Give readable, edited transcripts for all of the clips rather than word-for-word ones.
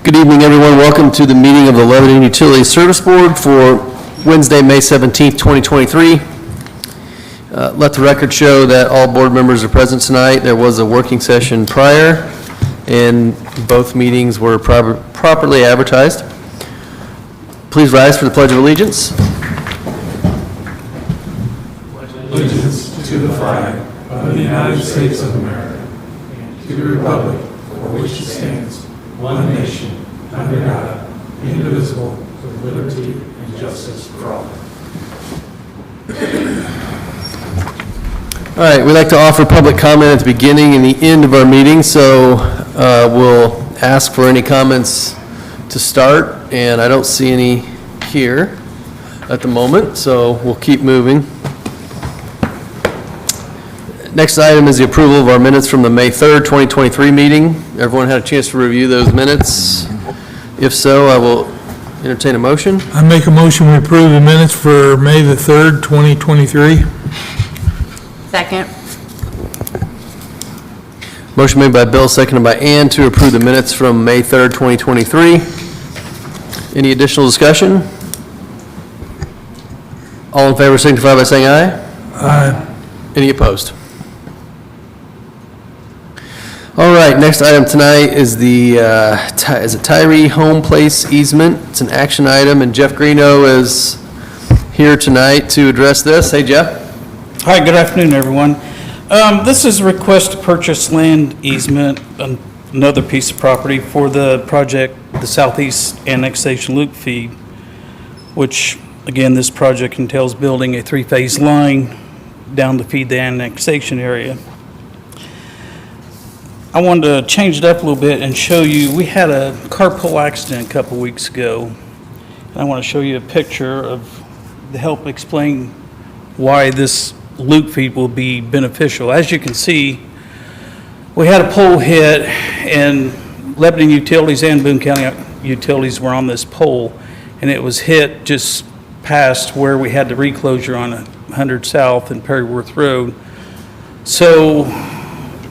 Good evening, everyone. Welcome to the meeting of the Lebanon Utility Service Board for Wednesday, May 17th, 2023. Let the record show that all board members are present tonight. There was a working session prior, and both meetings were properly advertised. Please rise for the Pledge of Allegiance. Pledge allegiance to the flag of the United States of America and to the republic for which it stands, one nation, under God, indivisible, with liberty and justice for all. All right, we'd like to offer public comment at the beginning and the end of our meeting, so we'll ask for any comments to start, and I don't see any here at the moment, so we'll keep moving. Next item is the approval of our minutes from the May 3rd, 2023 meeting. Everyone had a chance to review those minutes? If so, I will entertain a motion. I make a motion we approve the minutes for May the 3rd, 2023. Second. Motion made by Bill, seconded by Ann to approve the minutes from May 3rd, 2023. Any additional discussion? All in favor signify by saying aye. Aye. Any opposed? All right, next item tonight is the Tyree Home Place easement. It's an action item, and Jeff Greeno is here tonight to address this. Hey, Jeff. Hi, good afternoon, everyone. This is a request to purchase land easement, another piece of property for the project, the Southeast Annexation Loop Feed, which, again, this project entails building a three-phase line down to feed the annexation area. I wanted to change it up a little bit and show you, we had a carpool accident a couple weeks ago. And I want to show you a picture to help explain why this loop feed will be beneficial. As you can see, we had a pole hit, and Lebanon Utilities and Boone County Utilities were on this pole, and it was hit just past where we had the reclosure on 100 South and Perryworth Road. So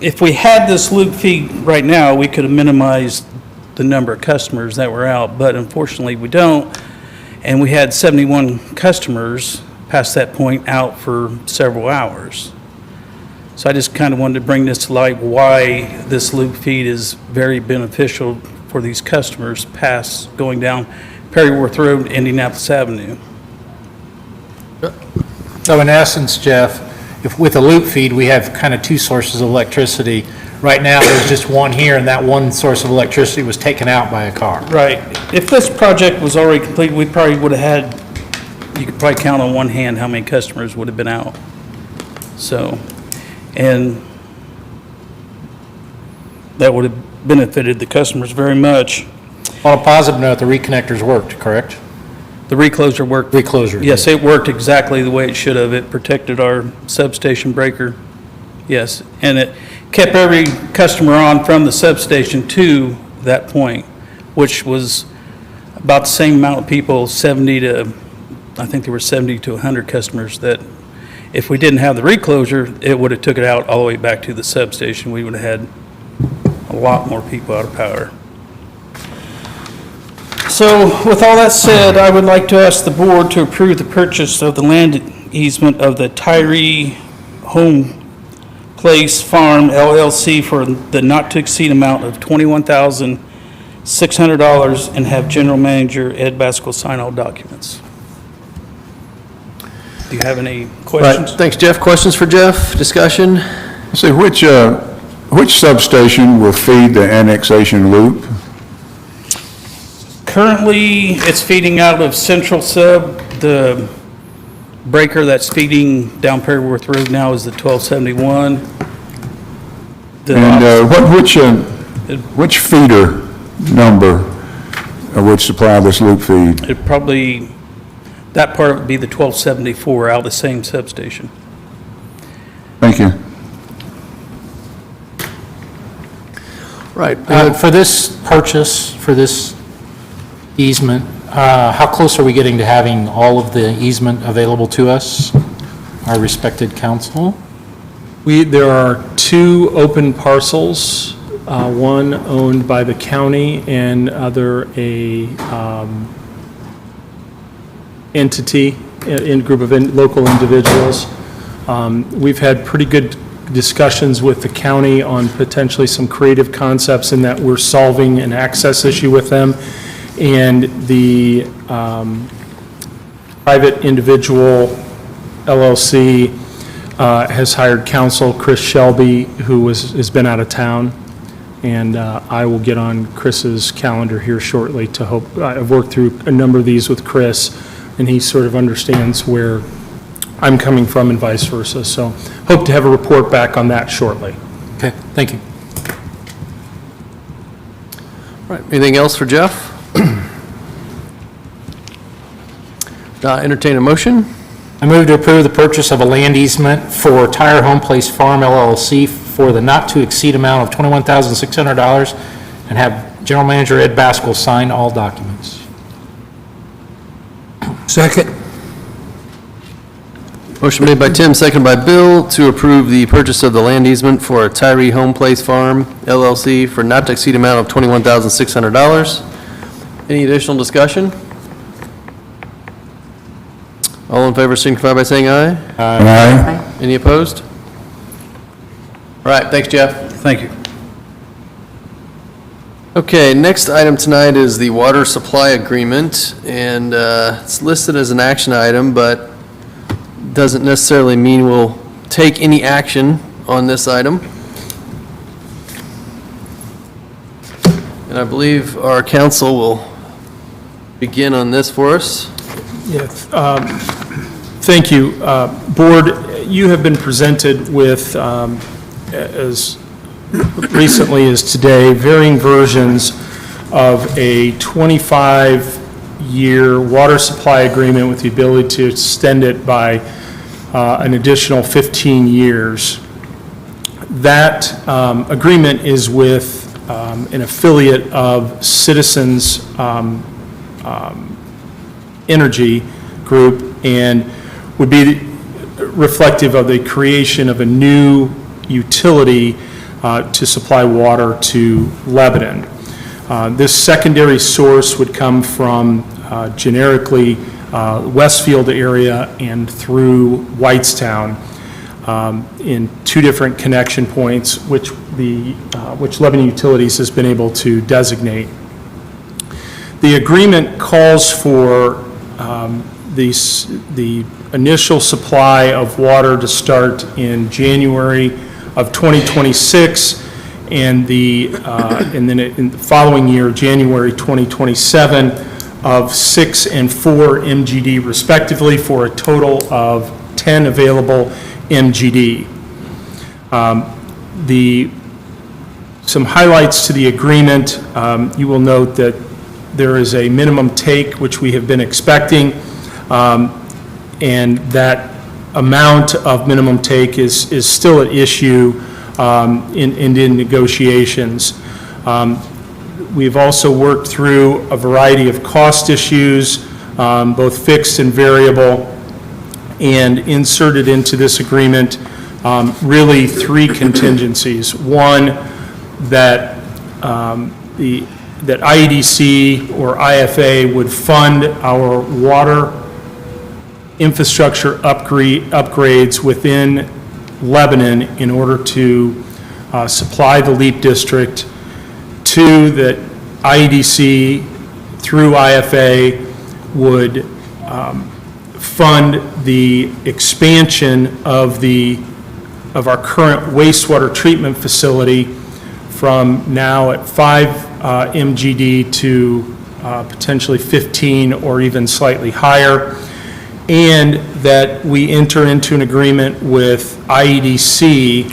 if we had this loop feed right now, we could have minimized the number of customers that were out, but unfortunately we don't. And we had 71 customers past that point out for several hours. So I just kind of wanted to bring this to light, why this loop feed is very beneficial for these customers past going down Perryworth Road, Indianapolis Avenue. So in essence, Jeff, if with a loop feed, we have kind of two sources of electricity. Right now, there's just one here, and that one source of electricity was taken out by a car. Right. If this project was already complete, we probably would have had, you could probably count on one hand how many customers would have been out. So, and that would have benefited the customers very much. On a positive note, the reconnectors worked, correct? The recloser worked. Recloser. Yes, it worked exactly the way it should have. It protected our substation breaker. Yes, and it kept every customer on from the substation to that point, which was about the same amount of people, 70 to, I think there were 70 to 100 customers that if we didn't have the recloser, it would have took it out all the way back to the substation. We would have had a lot more people out of power. So with all that said, I would like to ask the board to approve the purchase of the land easement of the Tyree Home Place Farm LLC for the not-to-exceed amount of $21,600 and have General Manager Ed Baskell sign all documents. Do you have any questions? Right. Thanks, Jeff. Questions for Jeff? Discussion? See, which substation will feed the annexation loop? Currently, it's feeding out of Central Sub. The breaker that's feeding down Perryworth Road now is the 1271. Which feeder number would supply this loop feed? That part would be the 1274 out of the same substation. Thank you. Right. For this purchase, for this easement, how close are we getting to having all of the easement available to us, our respected council? There are two open parcels one owned by the county and other a entity, in group of local individuals. We've had pretty good discussions with the county on potentially some creative concepts in that we're solving an access issue with them. And the private individual LLC has hired counsel, Chris Shelby, who has been out of town. And I will get on Chris's calendar here shortly to hope, I've worked through a number of these with Chris, and he sort of understands where I'm coming from and vice versa. So hope to have a report back on that shortly. Okay, thank you. All right, anything else for Jeff? Entertain a motion. I move to approve the purchase of a land easement for Tire Home Place Farm LLC for the not-to-exceed amount of $21,600 and have General Manager Ed Baskell sign all documents. Second. Motion made by Tim, seconded by Bill to approve the purchase of the land easement for Tyree Home Place Farm LLC for not to exceed amount of $21,600. Any additional discussion? All in favor signify by saying aye. Aye. Any opposed? All right, thanks, Jeff. Thank you. Okay, next item tonight is the water supply agreement, and it's listed as an action item, but doesn't necessarily mean we'll take any action on this item. And I believe our council will begin on this for us. Yes, thank you. Board, you have been presented with, as recently as today, varying versions of a 25-year water supply agreement with the ability to extend it by an additional 15 years. That agreement is with an affiliate of Citizens Energy Group and would be reflective of the creation of a new utility to supply water to Lebanon. This secondary source would come from generically Westfield area and through Whitestown in two different connection points, which Lebanon Utilities has been able to designate. The agreement calls for the initial supply of water to start in January of 2026, and then in the following year, January 2027, of 6 and 4 MGD respectively, for a total of 10 available MGD. Some highlights to the agreement. You will note that there is a minimum take, which we have been expecting, and that amount of minimum take is still at issue in negotiations. We've also worked through a variety of cost issues, both fixed and variable, and inserted into this agreement really three contingencies. One, that that IEDC or IFA would fund our water infrastructure upgrades within Lebanon in order to supply the LEAP district. Two, that IEDC through IFA would fund the expansion of our current wastewater treatment facility from now at 5 MGD to potentially 15 or even slightly higher, and that we enter into an agreement with IEDC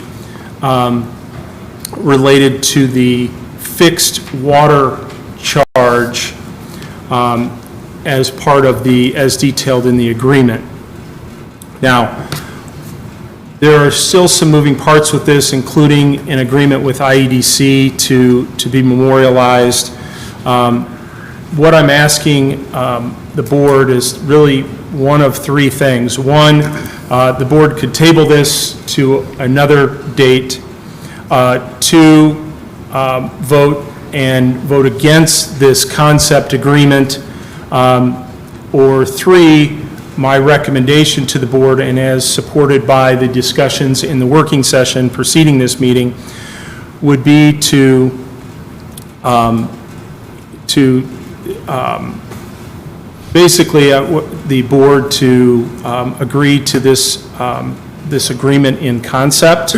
related to the fixed water charge as part of as detailed in the agreement. Now, there are still some moving parts with this, including an agreement with IEDC to be memorialized. What I'm asking the board is really one of three things. One, the board could table this to another date. Two, vote and vote against this concept agreement, or 3, my recommendation to the board, and as supported by the discussions in the working session preceding this meeting, would be to basically the board to agree to this agreement in concept,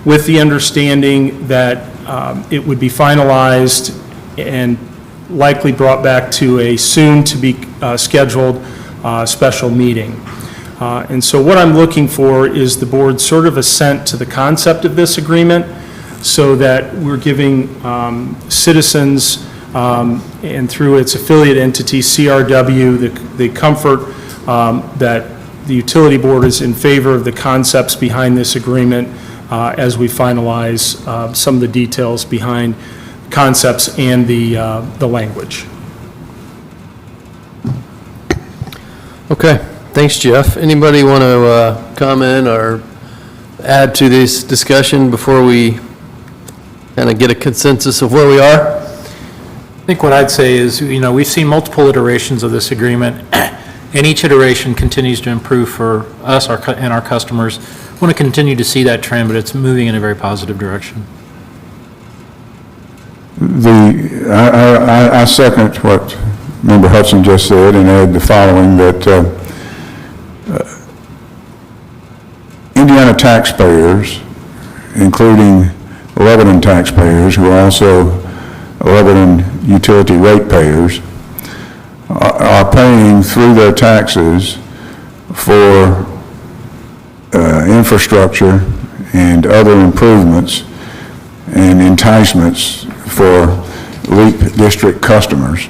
with the understanding that it would be finalized and likely brought back to a soon-to-be scheduled special meeting. And so what I'm looking for is the board's sort of assent to the concept of this agreement, so that we're giving citizens, and through its affiliate entity, CRW, the comfort that the utility board is in favor of the concepts behind this agreement as we finalize some of the details behind concepts and the language. Okay, thanks, Jeff. Anybody want to comment or add to this discussion before we kind of get a consensus of where we are? I think what I'd say is, we've seen multiple iterations of this agreement, and each iteration continues to improve for us and our customers. I want to continue to see that trend, but it's moving in a very positive direction. I second what Member Hudson just said and add the following, that Indiana taxpayers, including Lebanon taxpayers, who are also Lebanon utility ratepayers, are paying through their taxes for infrastructure and other improvements and enticements for LEAP district customers,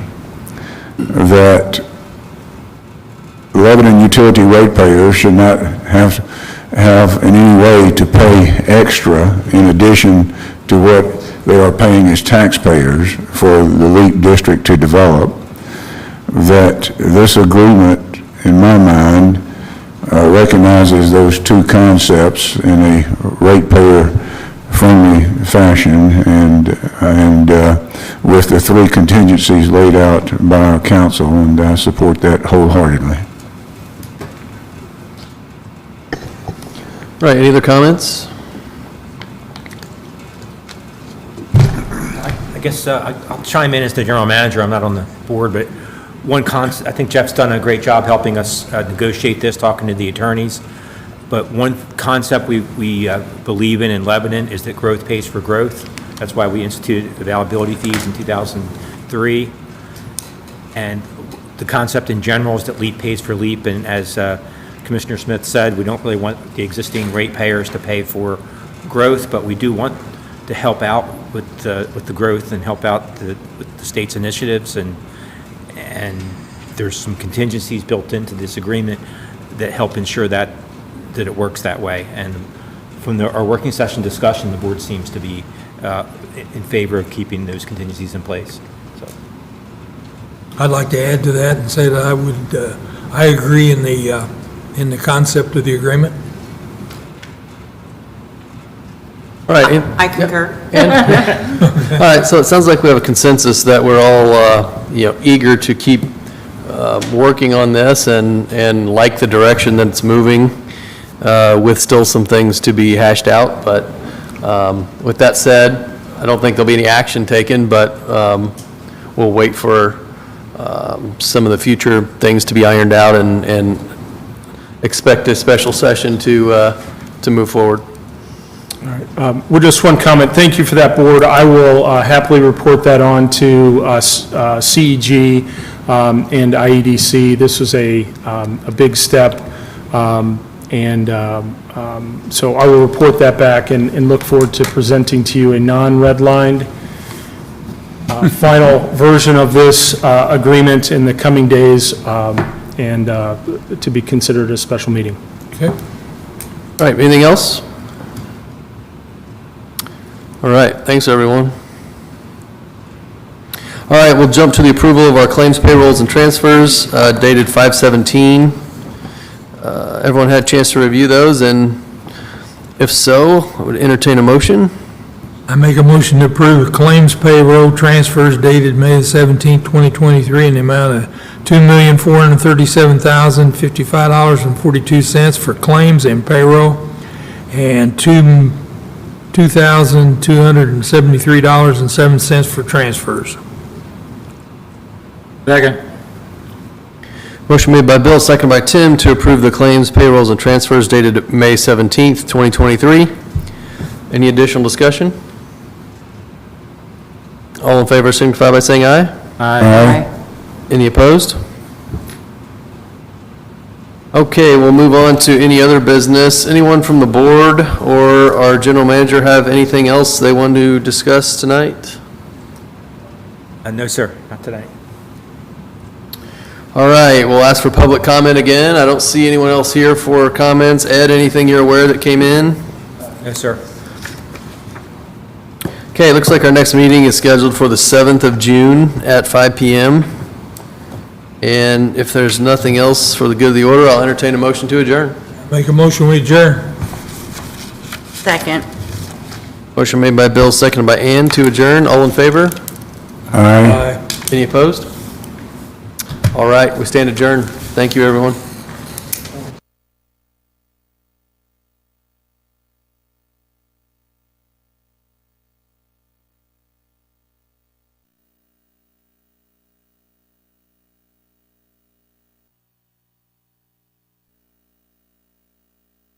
that Lebanon utility ratepayers should not have in any way to pay extra in addition to what they are paying as taxpayers for the LEAP district to develop. That this agreement, in my mind, recognizes those two concepts in a ratepayer-friendly fashion, and with the 3 contingencies laid out by our council, and I support that wholeheartedly. Right, any other comments? I guess I'll chime in as the general manager. I'm not on the board, but I think Jeff's done a great job helping us negotiate this, talking to the attorneys. But one concept we believe in Lebanon is that growth pays for growth. That's why we instituted availability fees in 2003. And the concept in general is that LEAP pays for LEAP. And as Commissioner Smith said, we don't really want the existing ratepayers to pay for growth, but we do want to help out with the growth and help out with the state's initiatives, and there's some contingencies built into this agreement that help ensure that it works that way. And from our working session discussion, the board seems to be in favor of keeping those contingencies in place. So. I'd like to add to that and say that I agree in the concept of the agreement. All right. I concur. All right, so it sounds like we have a consensus that we're all, eager to keep working on this and like the direction that it's moving, with still some things to be hashed out. But with that said, I don't think there'll be any action taken, but we'll wait for some of the future things to be ironed out and expect a special session to move forward. All right. Well, just one comment. Thank you for that, board. I will happily report that on to CEG and IEDC. This was a big step, so I will report that back and look forward to presenting to you a non-redlined final version of this agreement in the coming days, and to be considered a special meeting. Okay. All right, anything else? All right, thanks, everyone. All right, we'll jump to the approval of our claims, payrolls, and transfers dated 5/17. Everyone had a chance to review those, and if so, I would entertain a motion. I make a motion to approve claims payroll transfers dated May the 17th, 2023, in the amount of $2,437,055.42 for claims and payroll, and $2,273.07 for transfers. Second. Motion made by Bill, second by Tim, to approve the claims, payrolls, and transfers dated May 17th, 2023. Any additional discussion? All in favor signify by saying aye. Aye. Any opposed? Okay, we'll move on to any other business. Anyone from the board or our general manager have anything else they want to discuss tonight? No, sir, not tonight. All right, we'll ask for public comment again. I don't see anyone else here for comments. Ed, anything you're aware that came in? No, sir. Okay, it looks like our next meeting is scheduled for the 7th of June at 5 PM. And if there's nothing else for the good of the order, I'll entertain a motion to adjourn. Make a motion, we adjourn. Second. Motion made by Bill, seconded by Ann to adjourn. All in favor? Aye. Any opposed? All right, we stand adjourned. Thank you, everyone.